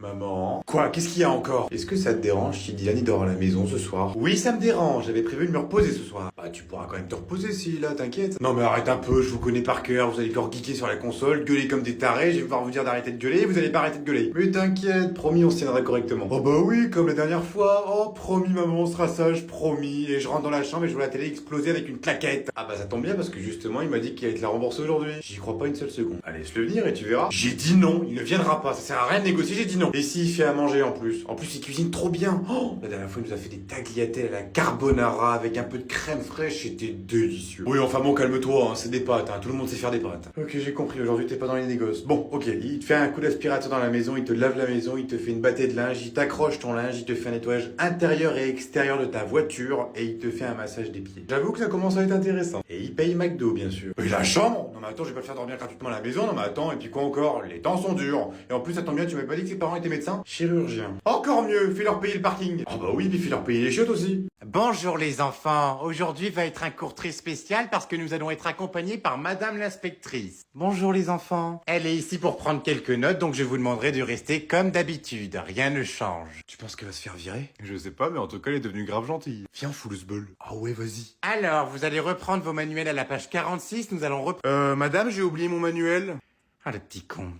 Maman. Quoi? Qu'est-ce qu'il y a encore? Est-ce que ça te dérange si Dylan il dort à la maison ce soir? Oui, ça me dérange. J'avais prévu de me reposer ce soir. Bah, tu pourras quand même te reposer si là, t'inquiète. Non, mais arrête un peu, je vous connais par cœur. Vous allez encore geeker sur la console, gueuler comme des tarés. Je vais pouvoir vous dire d'arrêter de gueuler. Vous allez pas arrêter de gueuler. Mais t'inquiète, promis, on se tiendra correctement. Oh bah oui, comme la dernière fois. Oh, promis, maman, on sera sage, promis. Et je rentre dans la chambre et je vois la télé exploser avec une claquette. Ah bah ça tombe bien parce que justement, il m'a dit qu'il allait te la rembourser aujourd'hui. J'y crois pas une seule seconde. Allez, laisse-le venir et tu verras. J'ai dit non, il ne viendra pas. Ça sert à rien de négocier, j'ai dit non. Et s'il fait à manger en plus. En plus, il cuisine trop bien. Oh, la dernière fois, il nous a fait des tagliatelles à la carbonara avec un peu de crème fraîche. C'était délicieux. Oui, enfin bon, calme-toi, hein, c'est des pâtes. Hein. Tout le monde sait faire des pâtes. Ok, j'ai compris. Aujourd'hui, t'es pas dans les négoces. Bon, ok. Il te fait un coup d'aspirateur dans la maison, il te lave la maison, il te fait une bâtée de linge, il t'accroche ton linge, il te fait un nettoyage intérieur et extérieur de ta voiture et il te fait un massage des pieds. J'avoue que ça commence à être intéressant. Et il paye McDo, bien sûr. Et la chambre? Non mais attends, je vais pas le faire dormir gratuitement à la maison. Non mais attends, et puis quoi encore? Les temps sont durs. Et en plus, ça tombe bien, tu m'avais pas dit que ses parents étaient médecins? Chirurgiens. Encore mieux, fais-leur payer le parking. Oh bah oui, puis fais-leur payer les chiottes aussi. Bonjour les enfants, aujourd'hui va être un cours très spécial parce que nous allons être accompagnés par Madame l'inspectrice. Bonjour les enfants. Elle est ici pour prendre quelques notes, donc je vous demanderai de rester comme d'habitude, rien ne change. Tu penses qu'elle va se faire virer? Je sais pas, mais en tout cas, elle est devenue grave gentille. Viens, fous le sbeul. Ah ouais, vas-y. Alors, vous allez reprendre vos manuels à la page 46, nous allons Madame, j'ai oublié mon manuel. Ah le petit con.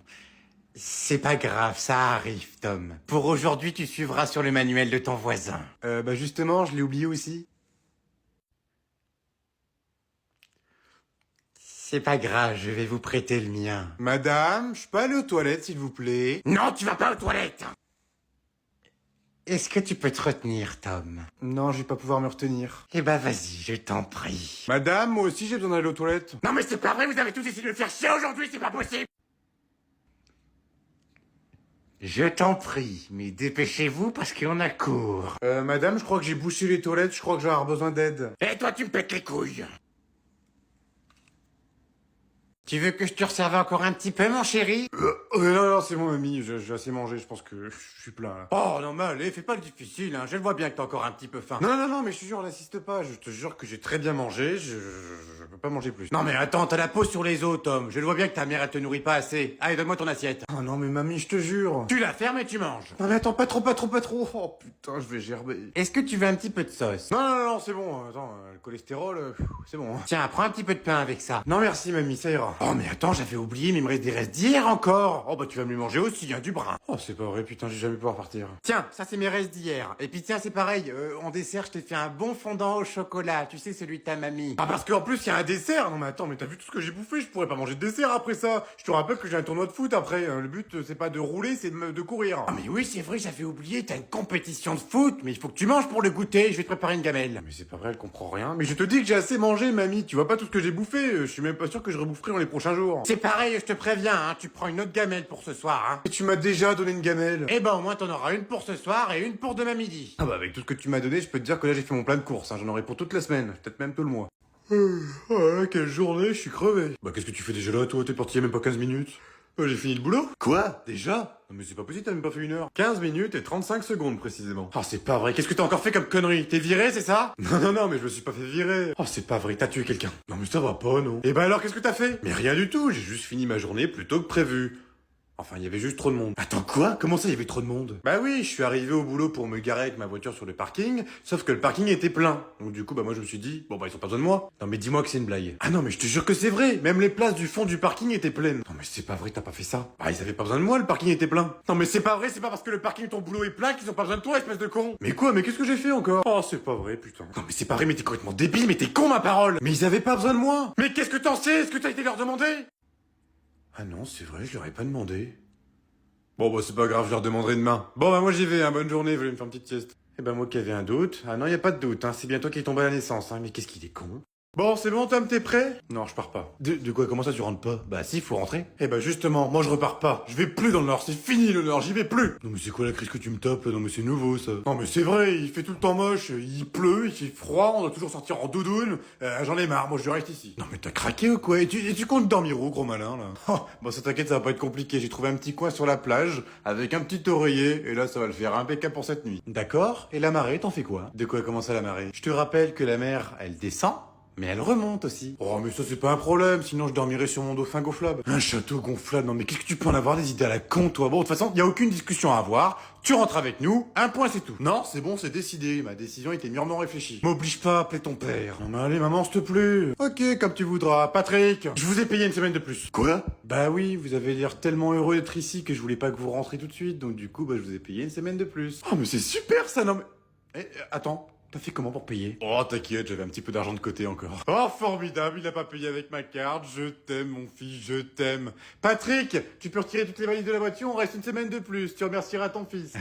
C'est pas grave, ça arrive Tom. Pour aujourd'hui, tu suivras sur le manuel de ton voisin. Bah justement, je l'ai oublié aussi. C'est pas grave, je vais vous prêter le mien. Madame, je peux aller aux toilettes, s'il vous plaît? Non, tu vas pas aux toilettes. Est-ce que tu peux te retenir, Tom? Non, je vais pas pouvoir me retenir. Eh ben vas-y, je t'en prie. Madame, moi aussi j'ai besoin d'aller aux toilettes. Non mais c'est pas vrai, vous avez tous essayé de me faire chier aujourd'hui, c'est pas possible. Je t'en prie, mais dépêchez-vous parce qu'on a cours. Madame, je crois que j'ai bouché les toilettes, je crois que je vais avoir besoin d'aide. Et toi, tu me pètes les couilles. Tu veux que je te reserve encore un petit peu, mon chéri? Non, c'est bon, mamie, j'ai assez mangé, je pense que je suis plein, là. Oh non mais allez, fais pas le difficile, hein. Je le vois bien que t'as encore un petit peu faim. Non, mais je te jure, n'insiste pas, je te jure que j'ai très bien mangé, je peux pas manger plus. Non mais attends, t'as la peau sur les os, Tom. Je le vois bien que ta mère, elle te nourrit pas assez. Allez, donne-moi ton assiette. Oh non, mais mamie, je te jure. Tu la fermes et tu manges. Non mais attends, pas trop. Oh putain, je vais gerber. Est-ce que tu veux un petit peu de sauce? Non, c'est bon, attends, le cholestérol, c'est bon. Hein. Tiens, prends un petit peu de pain avec ça. Non merci, mamie, ça ira. Oh mais attends, j'avais oublié, mais il me reste des restes d'hier encore. Oh bah tu vas me les manger aussi, hein, du brin. Oh, c'est pas vrai, putain, j'ai jamais pouvoir partir. Tiens, ça c'est mes restes d'hier. Et puis tiens, c'est pareil, en dessert, je t'ai fait un bon fondant au chocolat. Tu sais, celui de ta mamie. Ah, parce qu'en plus, il y a un dessert. Non mais attends, mais t'as vu tout ce que j'ai bouffé? Je pourrais pas manger de dessert après ça. Je te rappelle que j'ai un tournoi de foot après. Le but, c'est pas de rouler, c'est de courir. Ah mais oui, c'est vrai, j'avais oublié, t'as une compétition de foot, mais il faut que tu manges pour le goûter, je vais te préparer une gamelle. Mais c'est pas vrai, elle comprend rien. Mais je te dis que j'ai assez mangé, mamie. Tu vois pas tout ce que j'ai bouffé. Je suis même pas sûr que je reboufferai dans les prochains jours. C'est pareil, je te préviens, hein, tu prends une autre gamelle pour ce soir, hein. Et tu m'as déjà donné une gamelle. Eh ben au moins t'en auras une pour ce soir et une pour demain midi. Ah bah avec tout ce que tu m'as donné, je peux te dire que là j'ai fait mon plein de courses. Hein. J'en aurai pour toute la semaine, peut-être même tout le mois. Oh là, quelle journée, je suis crevé. Bah qu'est-ce que tu fais déjà là, toi? T'es parti il y a même pas 15 minutes. J'ai fini le boulot. Quoi? Déjà? Non mais c'est pas possible, t'as même pas fait 1 heure. 15 minutes et 35 secondes précisément. Oh c'est pas vrai, qu'est-ce que t'as encore fait comme connerie? T'es viré, c'est ça? Non, mais je me suis pas fait virer. Oh c'est pas vrai, t'as tué quelqu'un. Non mais ça va pas, non. Et bah alors qu'est-ce que t'as fait? Mais rien du tout, j'ai juste fini ma journée plus tôt que prévu. Enfin, il y avait juste trop de monde. Attends, quoi? Comment ça, il y avait trop de monde? Bah oui, je suis arrivé au boulot pour me garer avec ma voiture sur le parking, sauf que le parking était plein. Donc du coup, bah moi je me suis dit, bon bah ils ont pas besoin de moi. Non mais dis-moi que c'est une blague. Ah non mais je te jure que c'est vrai, même les places du fond du parking étaient pleines. Non mais c'est pas vrai, t'as pas fait ça. Bah ils avaient pas besoin de moi, le parking était plein. Non mais c'est pas vrai, c'est pas parce que le parking de ton boulot est plein qu'ils ont pas besoin de toi, espèce de con. Mais quoi? Mais qu'est-ce que j'ai fait encore? Oh c'est pas vrai, putain. Non mais c'est pas vrai, mais t'es complètement débile, mais t'es con ma parole. Mais ils avaient pas besoin de moi. Mais qu'est-ce que t'en sais? Est-ce que t'as été leur demander? Ah non, c'est vrai, je leur ai pas demandé. Bon bah c'est pas grave, je leur demanderai demain. Bon bah moi j'y vais, hein, bonne journée, vous voulez me faire une petite sieste. Eh ben moi qui avais un doute. Ah non, y a pas de doute, hein, c'est bien toi qui est tombé à la naissance, hein, mais qu'est-ce qu'il est con. Bon, c'est bon Tom, t'es prêt? Non, je pars pas. De quoi, comment ça tu rentres pas? Bah si, faut rentrer. Eh ben justement, moi je repars pas. Je vais plus dans le Nord, c'est fini le Nord, j'y vais plus. Non mais c'est quoi la crise que tu me tapes là? Non mais c'est nouveau ça. Non mais c'est vrai, il fait tout le temps moche, il pleut, il fait froid, on doit toujours sortir en doudoune. J'en ai marre, moi je reste ici. Non mais t'as craqué ou quoi? Et tu comptes dormir où, gros malin là? Oh, bon ça t'inquiète, ça va pas être compliqué, j'ai trouvé un petit coin sur la plage, avec un petit oreiller, et là ça va le faire impeccable pour cette nuit. D'accord, et la marée, t'en fais quoi? De quoi, comment ça la marée? Je te rappelle que la mer, elle descend, Mais elle remonte aussi. Oh, mais ça, c'est pas un problème, sinon je dormirais sur mon dauphin gonflable. Un château gonflable, non mais qu'est-ce que tu peux en avoir des idées à la con, toi? Bon, de toute façon, y a aucune discussion à avoir. Tu rentres avec nous, un point c'est tout. Non, c'est bon, c'est décidé. Ma décision était mûrement réfléchie. M'oblige pas à appeler ton père. Non mais allez, maman, s'il te plaît. Ok, comme tu voudras. Patrick, je vous ai payé une semaine de plus. Quoi? Bah oui, vous avez l'air tellement heureux d'être ici que je voulais pas que vous rentriez tout de suite. Donc du coup, bah je vous ai payé une semaine de plus. Oh, mais c'est super ça, non mais... attends. T'as fait comment pour payer? Oh, t'inquiète, j'avais un petit peu d'argent de côté encore. Oh, formidable, il a pas payé avec ma carte. Je t'aime, mon fils, je t'aime. Patrick, tu peux retirer toutes les valises de la voiture, on reste une semaine de plus. Tu remercieras ton fils.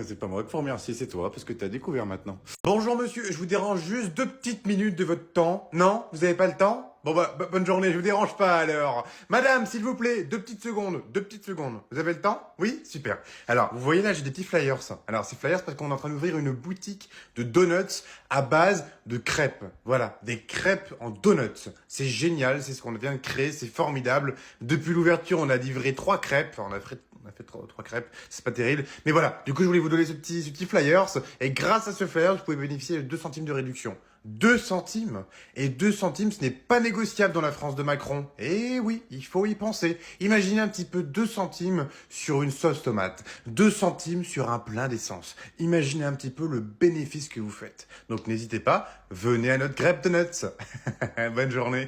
C'est pas moi qu'il faut remercier, c'est toi, parce que t'as découvert maintenant. Bonjour, monsieur, je vous dérange juste 2 petites minutes de votre temps. Non? Vous avez pas le temps? Bon bah, bonne journée, je vous dérange pas alors. Madame, s'il vous plaît, 2 petites secondes, 2 petites secondes. Vous avez le temps? Oui? Super. Alors, vous voyez là, j'ai des petits flyers. Alors, ces flyers parce qu'on est en train d'ouvrir une boutique de donuts à base de crêpes. Voilà, des crêpes en donuts. C'est génial, c'est ce qu'on vient de créer, c'est formidable. Depuis l'ouverture, on a livré 3 crêpes. On a fait 3 crêpes, c'est pas terrible. Mais voilà, du coup, je voulais vous donner ce petit flyers. Et grâce à ce flyer, vous pouvez bénéficier de 2 centimes de réduction. 2 centimes. Et 2 centimes, ce n'est pas négociable dans la France de Macron. Eh oui, il faut y penser. Imaginez un petit peu 2 centimes sur une sauce tomate. 2 centimes sur un plein d'essence. Imaginez un petit peu le bénéfice que vous faites. Donc n'hésitez pas, venez à notre crêpe de nuts. Bonne journée.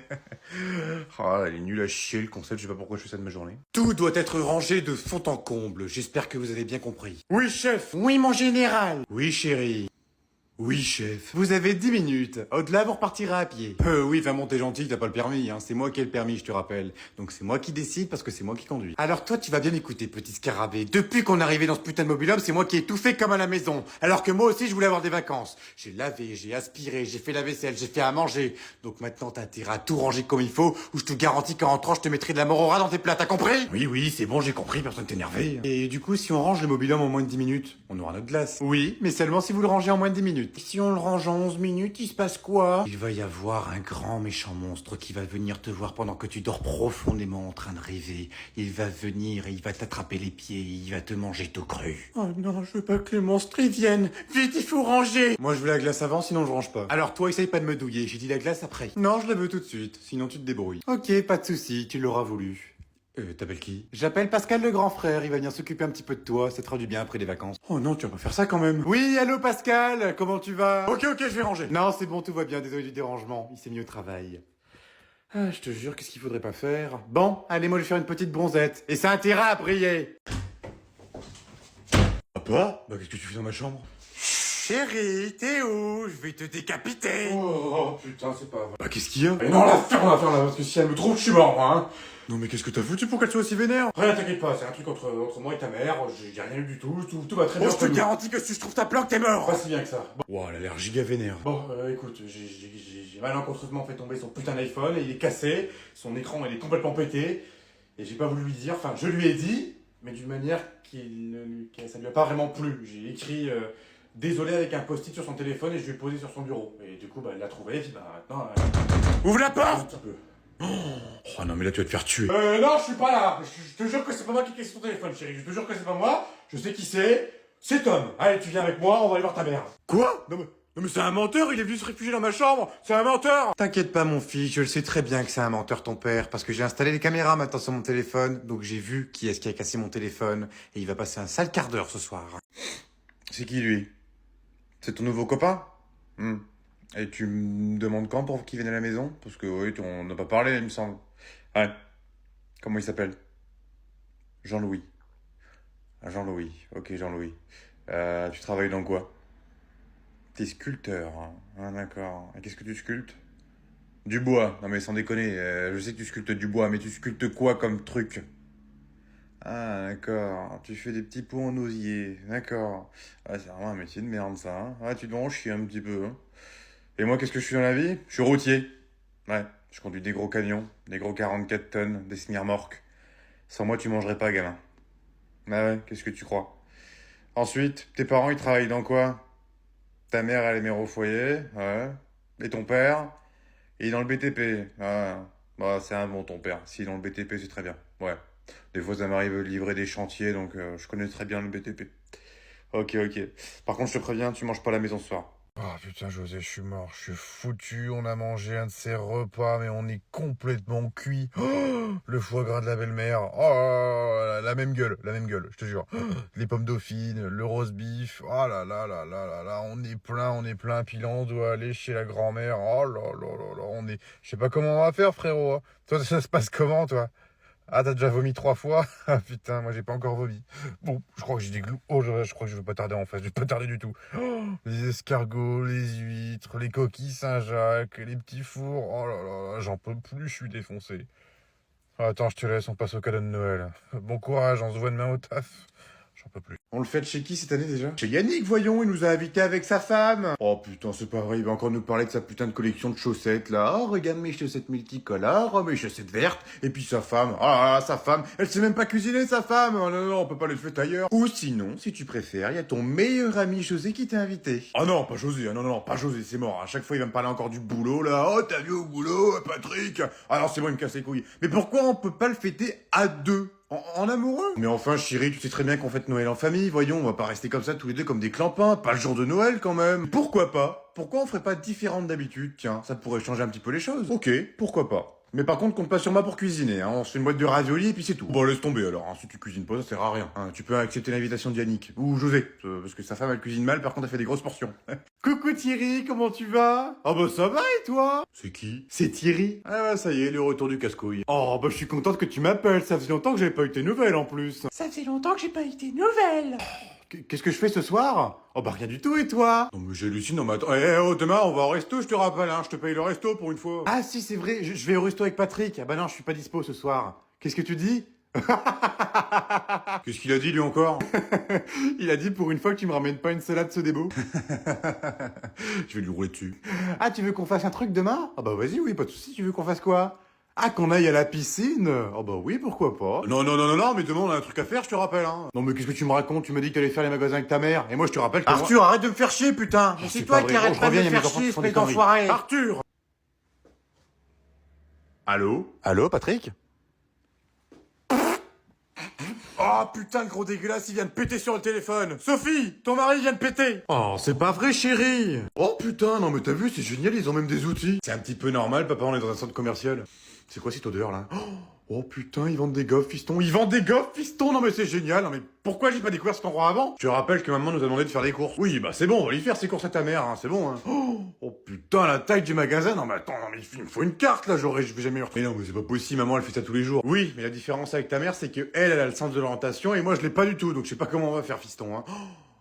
Oh, elle est nulle à chier le concept, je sais pas pourquoi je fais ça de ma journée. Tout doit être rangé de fond en comble. J'espère que vous avez bien compris. Oui, chef. Oui, mon général. Oui, chérie. Oui, chef. Vous avez 10 minutes. Au-delà, vous repartirez à pied. Oui, enfin bon, t'es gentil, t'as pas le permis, hein. C'est moi qui ai le permis, je te rappelle. Donc c'est moi qui décide parce que c'est moi qui conduis. Alors toi, tu vas bien écouter, petit scarabée. Depuis qu'on est arrivé dans ce putain de mobil-home, c'est moi qui ai tout fait comme à la maison. Alors que moi aussi, je voulais avoir des vacances. J'ai lavé, j'ai aspiré, j'ai fait la vaisselle, j'ai fait à manger. Donc maintenant, t'as intérêt à tout ranger comme il faut, ou je te garantis qu'en rentrant, je te mettrai de la morora dans tes plats, t'as compris? Oui, c'est bon, j'ai compris, personne t'énerver. Et du coup, si on range le mobil-home en moins de 10 minutes, on aura notre glace. Oui, mais seulement si vous le rangez en moins de 10 minutes. Si on le range en 11 minutes, il se passe quoi? Il va y avoir un grand méchant monstre qui va venir te voir pendant que tu dors profondément en train de rêver. Il va venir et il va t'attraper les pieds et il va te manger tout cru. Oh non, je veux pas que les monstres y viennent. Vite, il faut ranger. Moi, je veux la glace avant, sinon je range pas. Alors toi, essaye pas de me douiller, j'ai dit la glace après. Non, je la veux tout de suite, sinon tu te débrouilles. Ok, pas de souci, tu l'auras voulu. T'appelles qui? J'appelle Pascal le grand frère, il va venir s'occuper un petit peu de toi, ça te fera du bien après les vacances. Oh non, tu vas pas faire ça quand même. Oui, allô Pascal, comment tu vas? Ok, je vais ranger. Non, c'est bon, tout va bien, désolé du dérangement, il s'est mis au travail. Ah, je te jure, qu'est-ce qu'il faudrait pas faire? Bon, allez, moi je vais faire une petite bronzette. Et ça a intérêt à briller. Papa? Bah qu'est-ce que tu fais dans ma chambre? Chérie, t'es où? Je vais te décapiter. Oh putain, c'est pas vrai. Bah qu'est-ce qu'il y a? Mais non, la ferme là, parce que si elle me trouve, je suis mort, moi, hein. Non mais qu'est-ce que t'as foutu pour qu'elle soit aussi vénère? Rien, t'inquiète pas, c'est un truc entre moi et ta mère, j'ai rien eu du tout, tout va très bien. Oh, je te garantis que si je trouve ta planque, t'es mort. Pas si bien que ça. Wow, elle a l'air giga vénère. Bon, écoute, j'ai malencontreusement fait tomber son putain d'iPhone et il est cassé, son écran il est complètement pété, et j'ai pas voulu lui dire, enfin je lui ai dit, mais d'une manière ça lui a pas vraiment plu. J'ai écrit désolé avec un post-it sur son téléphone et je lui ai posé sur son bureau. Et du coup, bah elle l'a trouvé, et puis bah maintenant... Ouvre la porte. Oh non mais là tu vas te faire tuer. Non, je suis pas là. Je te jure que c'est pas moi qui ai cassé ton téléphone, chérie. Je te jure que c'est pas moi. Je sais qui c'est. C'est Tom. Allez, tu viens avec moi, on va aller voir ta mère. Quoi? Non mais c'est un menteur, il est venu se réfugier dans ma chambre. C'est un menteur. T'inquiète pas mon fils, je le sais très bien que c'est un menteur ton père, parce que j'ai installé les caméras maintenant sur mon téléphone, donc j'ai vu qui est-ce qui a cassé mon téléphone, et il va passer un sale quart d'heure ce soir. C'est qui lui? C'est ton nouveau copain? Et tu me demandes quand pour qu'il vienne à la maison? Parce que oui, on n'a pas parlé, il me semble. Ouais. Comment il s'appelle? Jean-Louis. Ah, Jean-Louis. Ok, Jean-Louis. Tu travailles dans quoi? T'es sculpteur. Hein. Ah, d'accord. Et qu'est-ce que tu sculptes? Du bois. Non mais sans déconner, je sais que tu sculptes du bois, mais tu sculptes quoi comme truc? Ah, d'accord. Tu fais des petits pots en osier. D'accord. Ah, c'est vraiment un métier de merde, ça. Hein. Ah, tu dois en chier un petit peu. Hein. Et moi, qu'est-ce que je suis dans la vie? Je suis routier. Ouais, je conduis des gros camions, des gros 44 tonnes, des semi-remorques. Sans moi, tu mangerais pas, gamin. Ah ouais, qu'est-ce que tu crois? Ensuite, tes parents, ils travaillent dans quoi? Ta mère, elle est mère au foyer, ouais. Et ton père? Il est dans le BTP. Ah, bah, c'est un bon, ton père. S'il est dans le BTP, c'est très bien. Ouais. Des fois, ça m'arrive de livrer des chantiers, donc je connais très bien le BTP. Ok. Par contre, je te préviens, tu manges pas à la maison ce soir. Oh putain José, je suis mort, je suis foutu, on a mangé un de ces repas mais on est complètement cuit. Oh, le foie gras de la belle-mère, oh la même gueule, je te jure. Les pommes dauphines, le roast beef, oh là là là là là là, on est plein, puis là on doit aller chez la grand-mère, oh là là là là, je sais pas comment on va faire frérot, hein. Toi ça se passe comment toi? Ah, t'as déjà vomi 3 fois? Ah putain, moi j'ai pas encore vomi. Bon, je crois que j'ai des glous. Oh, je crois que je vais pas tarder en fait, je vais pas tarder du tout. Oh, les escargots, les huîtres, les coquilles Saint-Jacques, les petits fours. Oh là là, là, j'en peux plus, je suis défoncé. Ah, attends, je te laisse, on passe au cadeau de Noël. Bon courage, on se voit demain au taf. J'en peux plus. On le fête chez qui cette année déjà? Chez Yannick, voyons, il nous a invités avec sa femme. Oh putain, c'est pas vrai, il va encore nous parler de sa putain de collection de chaussettes là. Oh, regarde mes chaussettes multicolores, oh mes chaussettes vertes. Et puis sa femme, ah sa femme, elle sait même pas cuisiner sa femme. Oh non, non, on peut pas les fêter ailleurs. Ou sinon, si tu préfères, il y a ton meilleur ami José qui t'a invité. Ah non, pas José, ah non, non, pas José, c'est mort. À chaque fois, il va me parler encore du boulot là. Oh, t'as vu au boulot, Patrick? Ah non, c'est bon, il me casse les couilles. Mais pourquoi on peut pas le fêter à deux? En amoureux? Mais enfin, chérie, tu sais très bien qu'on fête Noël en famille, voyons, on va pas rester comme ça tous les deux comme des clampins, pas le jour de Noël quand même. Pourquoi pas? Pourquoi on ferait pas différente d'habitude? Tiens, ça pourrait changer un petit peu les choses. Ok, pourquoi pas. Mais par contre, compte pas sur moi pour cuisiner, hein. On se fait une boîte de raviolis et puis c'est tout. Bon, laisse tomber alors, hein. Si tu cuisines pas, ça sert à rien. Hein. Tu peux accepter l'invitation de Yannick. Ou José, parce que sa femme, elle cuisine mal, par contre, elle fait des grosses portions. Coucou Thierry, comment tu vas? Ah bah ça va et toi? C'est qui? C'est Thierry. Ah bah ça y est, le retour du casse-couille. Oh bah je suis contente que tu m'appelles, ça faisait longtemps que j'avais pas eu tes nouvelles en plus. Ça fait longtemps que j'ai pas eu tes nouvelles. Qu'est-ce que je fais ce soir? Oh bah rien du tout et toi? Non mais j'hallucine, non mais attends, oh demain on va au resto je te rappelle, hein, je te paye le resto pour une fois. Ah si, c'est vrai, je vais au resto avec Patrick. Ah bah non, je suis pas dispo ce soir. Qu'est-ce que tu dis? Qu'est-ce qu'il a dit lui encore? Il a dit pour une fois que tu me ramènes pas une salade ce débo. Je vais lui rouler dessus. Ah, tu veux qu'on fasse un truc demain? Ah bah vas-y, oui, pas de soucis, tu veux qu'on fasse quoi? Ah, qu'on aille à la piscine? Ah bah oui, pourquoi pas. Non, non, non, non, non, mais demain on a un truc à faire, je te rappelle, hein. Non mais qu'est-ce que tu me racontes? Tu m'as dit que t'allais faire les magasins avec ta mère. Et moi je te rappelle que Arthur, arrête de me faire chier, putain. Mais c'est c'est toi pas qui vrai. arrête Bon, pas de je me reviens, faire mes enfants chier, qui font des espèce conneries. d'enfoiré. Arthur! Allô? Allô, Patrick? Oh putain, le gros dégueulasse, il vient de péter sur le téléphone. Sophie, ton mari vient de péter. Oh, c'est pas vrai, chérie. Oh putain, non mais t'as vu, c'est génial, ils ont même des outils. C'est un petit peu normal, papa, on est dans un centre commercial. C'est quoi cette odeur là? Oh putain, ils vendent des gaufres, fiston. Ils vendent des gaufres, fiston. Non mais c'est génial. Non mais pourquoi j'ai pas découvert cet endroit avant? Je te rappelle que maman nous a demandé de faire des courses. Oui, bah c'est bon, on va lui faire ses courses à ta mère, hein, c'est bon. Hein. Oh putain, la taille du magasin. Non mais attends, non mais il me faut une carte là, je vais jamais y retrouver. Mais non mais c'est pas possible, maman elle fait ça tous les jours. Oui, mais la différence avec ta mère, c'est que elle a le sens de l'orientation et moi je l'ai pas du tout, donc je sais pas comment on va faire, fiston. Hein.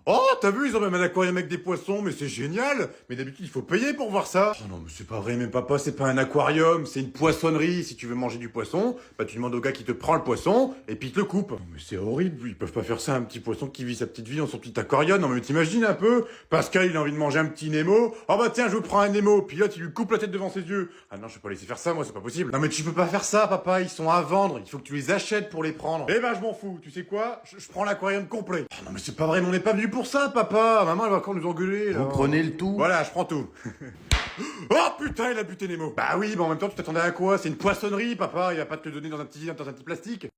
Oh, t'as vu, ils ont même un aquarium avec des poissons, mais c'est génial. Mais d'habitude, il faut payer pour voir ça. Oh non, mais c'est pas vrai, même papa, c'est pas un aquarium, c'est une poissonnerie. Si tu veux manger du poisson, bah tu demandes au gars qui te prend le poisson, et puis il te le coupe. Non, mais c'est horrible, ils peuvent pas faire ça à un petit poisson qui vit sa petite vie dans son petit aquarium. Non, mais t'imagines un peu, Pascal, il a envie de manger un petit Nemo. Oh bah tiens, je vous prends un Nemo, puis là, tu lui coupes la tête devant ses yeux. Ah non, je vais pas laisser faire ça, moi, c'est pas possible. Non, mais tu peux pas faire ça, papa, ils sont à vendre, il faut que tu les achètes pour les prendre. Eh ben, je m'en fous, tu sais quoi, je prends l'aquarium complet. Oh non, mais c'est pas vrai, mais on n'est pas venu pour ça, papa. Maman, elle va encore nous engueuler, là. Vous prenez le tout? Voilà, je prends tout. Oh putain, il a buté Nemo. Bah oui, mais en même temps, tu t'attendais à quoi? C'est une poissonnerie, papa. Il va pas te le donner dans un petit plastique.